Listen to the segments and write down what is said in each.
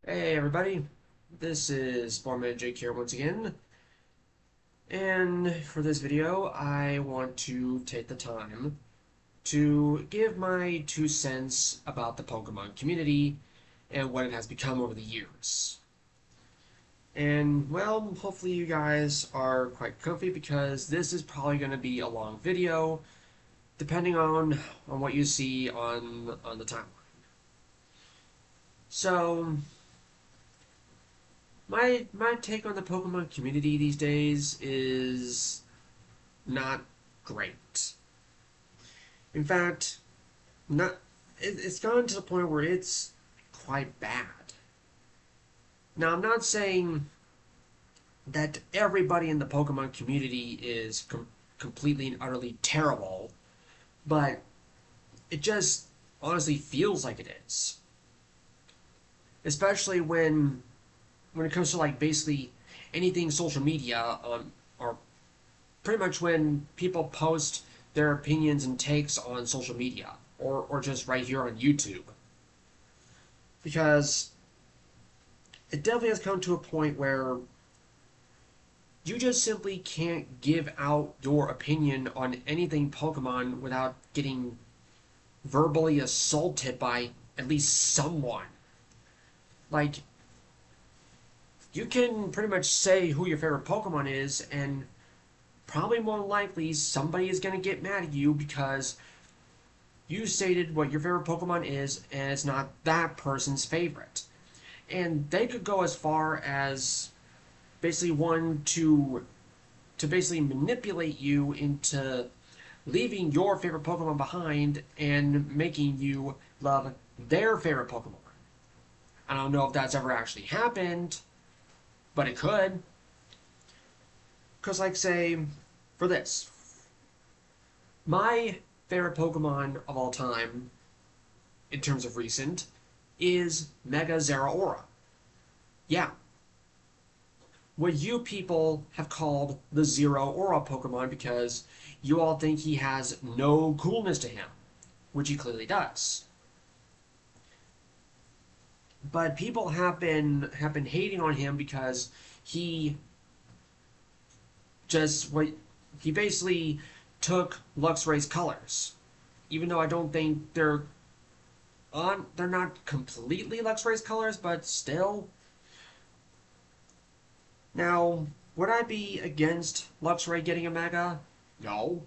Hey everybody, this is Spawnman Jake here once again, and for this video I want to take the time to give my 2 cents about the Pokemon community and what it has become over the years. And well, hopefully you guys are quite comfy because this is probably going to be a long video, depending on what you see on the timeline. So my take on the Pokemon community these days is not great. In fact, not it's gotten to the point where it's quite bad. Now, I'm not saying that everybody in the Pokemon community is completely and utterly terrible, but it just honestly feels like it is. Especially when it comes to like basically anything social media, or pretty much when people post their opinions and takes on social media or just right here on YouTube. Because it definitely has come to a point where you just simply can't give out your opinion on anything Pokemon without getting verbally assaulted by at least someone. Like, you can pretty much say who your favorite Pokemon is, and probably more likely somebody is going to get mad at you because you stated what your favorite Pokemon is, and it's not that person's favorite. And they could go as far as basically one to basically manipulate you into leaving your favorite Pokemon behind and making you love their favorite Pokemon. I don't know if that's ever actually happened, but it could. Because, like, say, for this, my favorite Pokemon of all time, in terms of recent, is Mega Zeraora. Yeah, what you people have called the Zeraora Pokemon because you all think he has no coolness to him, which he clearly does. But people have been hating on him because he just what he basically took Luxray's colors, even though I don't think they're not completely Luxray's colors, but still. Now, would I be against Luxray getting a Mega? No.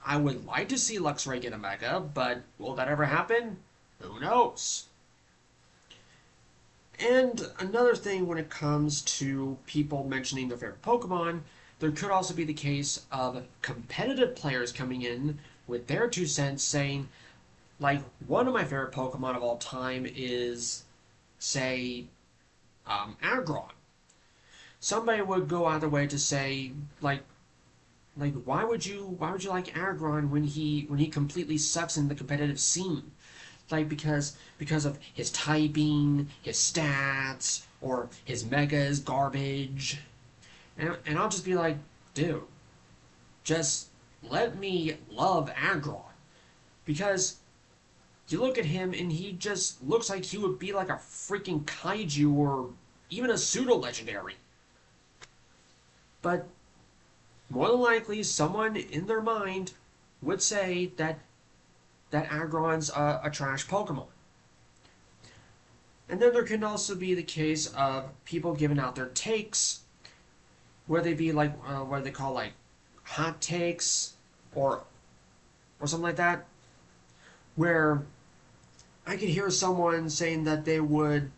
I would like to see Luxray get a Mega, but will that ever happen? Who knows? And another thing when it comes to people mentioning their favorite Pokemon, there could also be the case of competitive players coming in with their 2 cents saying, like, one of my favorite Pokemon of all time is, say, Aggron. Somebody would go out of their way to say, like why would you like Aggron when he completely sucks in the competitive scene? Like because of his typing, his stats, or his mega is garbage. And I'll just be like, dude, just let me love Aggron. Because you look at him and he just looks like he would be like a freaking kaiju or even a pseudo legendary. But more than likely, someone in their mind would say that Aggron's a trash Pokemon. And then there can also be the case of people giving out their takes, where they be like what they call like hot takes or something like that, where I could hear someone saying that they would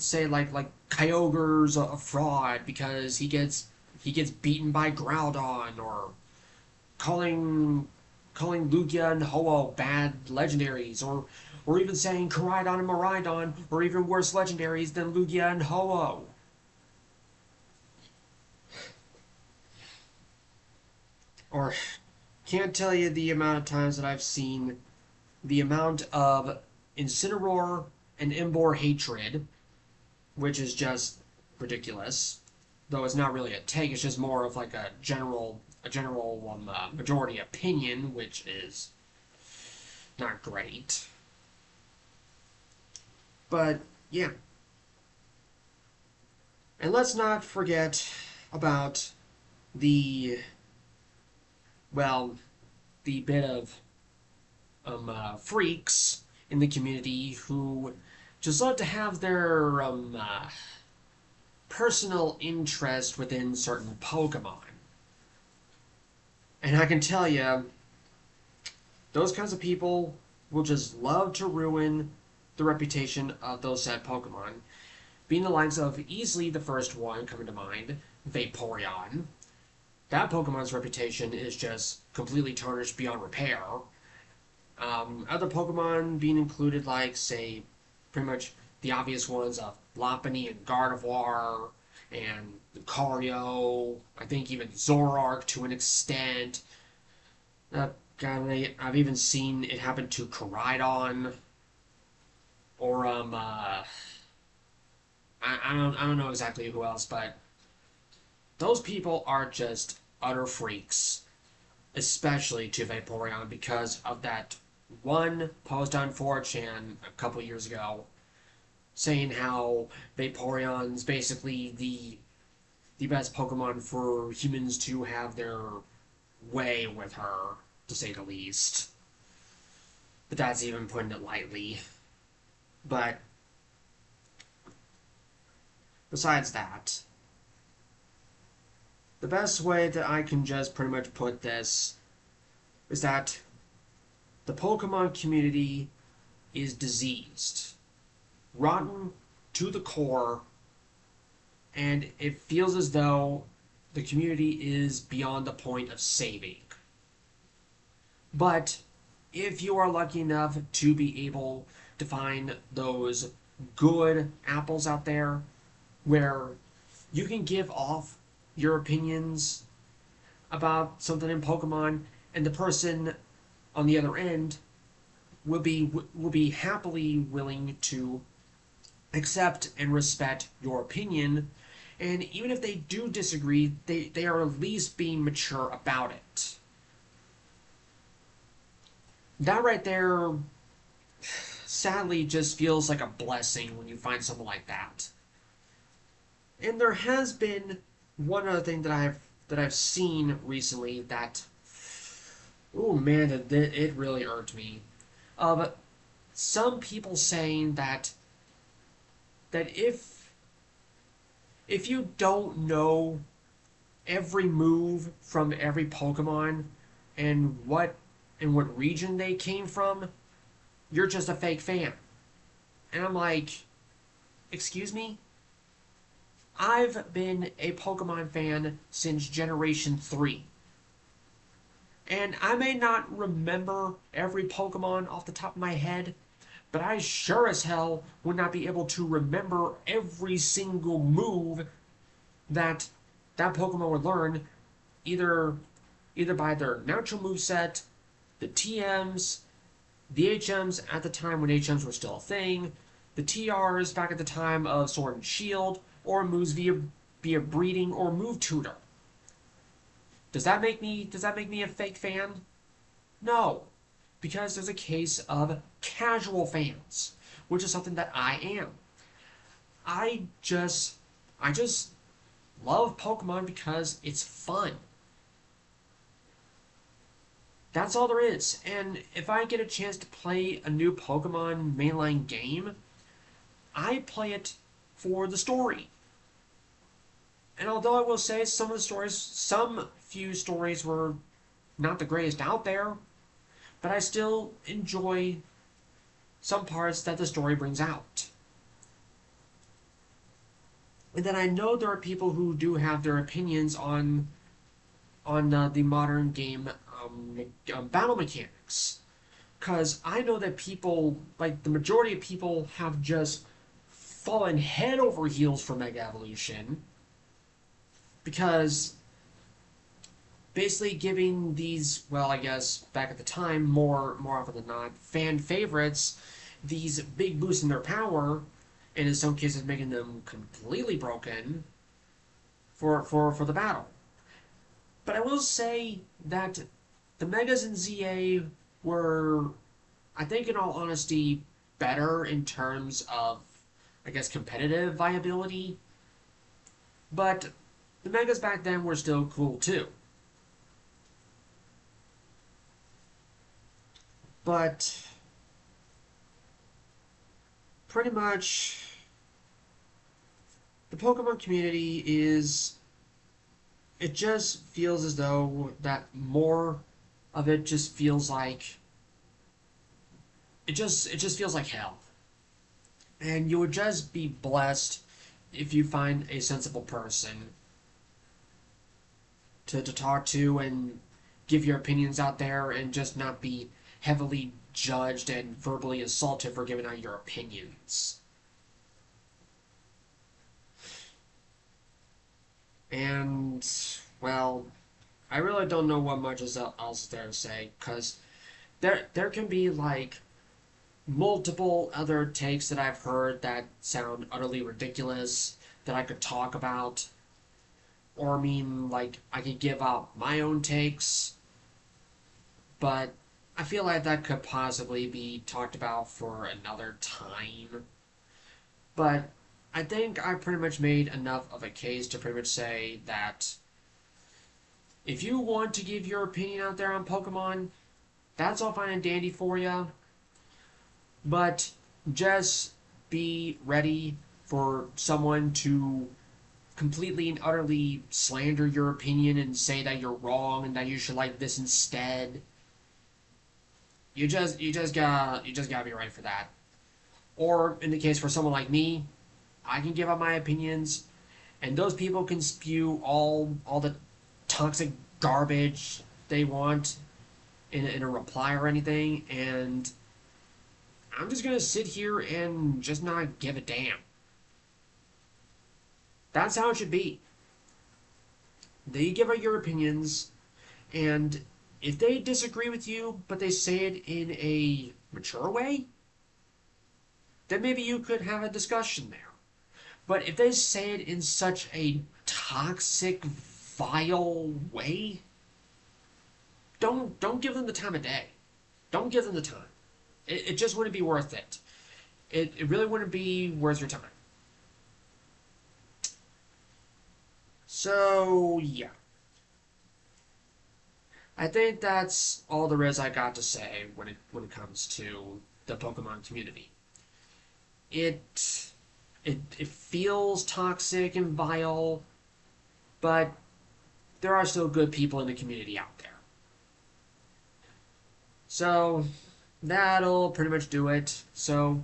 say like Kyogre's a fraud because he gets beaten by Groudon, or calling Lugia and Ho-Oh bad legendaries, or even saying Koraidon and Miraidon are even worse legendaries than Lugia and Ho-Oh. Or can't tell you the amount of times that I've seen the amount of Incineroar and Emboar hatred, which is just ridiculous. Though it's not really a take; it's just more of like a general majority opinion, which is not great. But yeah, and let's not forget about the well, the bit of freaks in the community who just love to have their personal interest within certain Pokemon. And I can tell you, those kinds of people will just love to ruin the reputation of those said Pokemon. Being the likes of easily the first one coming to mind, Vaporeon. That Pokemon's reputation is just completely tarnished beyond repair. Other Pokemon being included, like, say, pretty much the obvious ones of Lopunny and Gardevoir, and Lucario, I think even Zoroark to an extent. God, I've even seen it happen to Koraidon, or, I don't know exactly who else, but those people are just utter freaks, especially to Vaporeon because of that one post on 4chan a couple years ago saying how Vaporeon's basically the best Pokemon for humans to have their way with her, to say the least. But that's even putting it lightly. But besides that, the best way that I can just pretty much put this is that the Pokemon community is diseased, rotten to the core, and it feels as though the community is beyond the point of saving. But if you are lucky enough to be able to find those good apples out there where you can give off your opinions about something in Pokemon, and the person on the other end will be happily willing to accept and respect your opinion, and even if they do disagree, they are at least being mature about it. That right there sadly just feels like a blessing when you find someone like that. And there has been one other thing that I've seen recently that, oh man, it really irked me. Some people saying that if you don't know every move from every Pokemon and what region they came from, you're just a fake fan. And I'm like, excuse me? I've been a Pokemon fan since Generation 3. And I may not remember every Pokemon off the top of my head, but I sure as hell would not be able to remember every single move that that Pokemon would learn, either by their natural moveset, the TMs, the HMs at the time when HMs were still a thing, the TRs back at the time of Sword and Shield, or moves via breeding or move tutor. Does that make me a fake fan? No, because there's a case of casual fans, which is something that I am. I just I just love Pokemon because it's fun. That's all there is. And if I get a chance to play a new Pokemon mainline game, I play it for the story. And although I will say some few stories were not the greatest out there, but I still enjoy some parts that the story brings out. And then I know there are people who do have their opinions on the modern game battle mechanics, because I know that people, like the majority of people, have just fallen head over heels for Mega Evolution, because basically giving these, well, I guess back at the time, more often than not, fan favorites these big boosts in their power, and in some cases making them completely broken for the battle. But I will say that the Megas in ZA were, I think in all honesty, better in terms of, I guess, competitive viability. But the megas back then were still cool too. But pretty much, the Pokemon community is. It just feels as though that more of it just feels like. It just feels like hell. And you would just be blessed if you find a sensible person to talk to and give your opinions out there and just not be heavily judged and verbally assaulted for giving out your opinions. And, well, I really don't know what much else there to say, because there can be, like, multiple other takes that I've heard that sound utterly ridiculous that I could talk about. Or, I mean, like, I could give out my own takes, but I feel like that could possibly be talked about for another time. But I think I pretty much made enough of a case to pretty much say that if you want to give your opinion out there on Pokemon, that's all fine and dandy for you. But just be ready for someone to completely and utterly slander your opinion and say that you're wrong and that you should like this instead. You just gotta be ready for that. Or in the case for someone like me, I can give out my opinions, and those people can spew all the toxic garbage they want in a reply or anything, and I'm just gonna sit here and just not give a damn. That's how it should be. They give out your opinions, and if they disagree with you, but they say it in a mature way, then maybe you could have a discussion there. But if they say it in such a toxic, vile way, don't give them the time of day. Don't give them the time. It just wouldn't be worth it. It really wouldn't be worth your time. So, yeah. I think that's all there is I got to say when it comes to the Pokemon community. It it feels toxic and vile, but there are still good people in the community out there. So that'll pretty much do it. So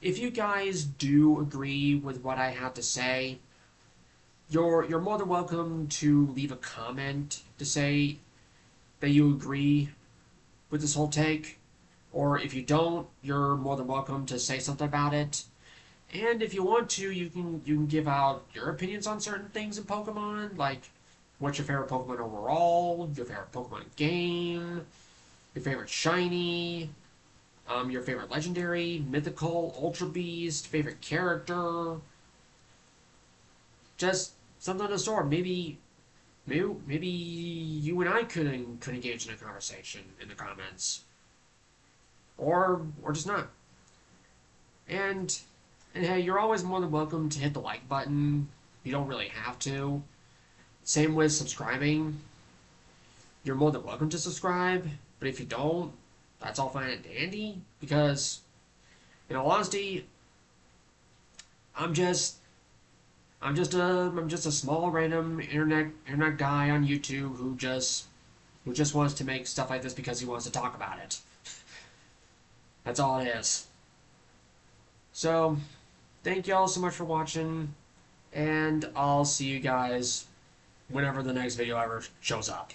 if you guys do agree with what I have to say, you're more than welcome to leave a comment to say that you agree with this whole take. Or if you don't, you're more than welcome to say something about it. And if you want to, you can give out your opinions on certain things in Pokemon, like what's your favorite Pokemon overall, your favorite Pokemon game, your favorite shiny, your favorite legendary, mythical, ultra beast, favorite character, just something of the sort. Maybe you and I could engage in a conversation in the comments, or just not. And and hey, you're always more than welcome to hit the like button. You don't really have to. Same with subscribing. You're more than welcome to subscribe, but if you don't, that's all fine and dandy. Because, in all honesty, I'm just I'm just a small random internet guy on YouTube who just wants to make stuff like this because he wants to talk about it. That's all it is. So, thank you all so much for watching, and I'll see you guys whenever the next video ever shows up.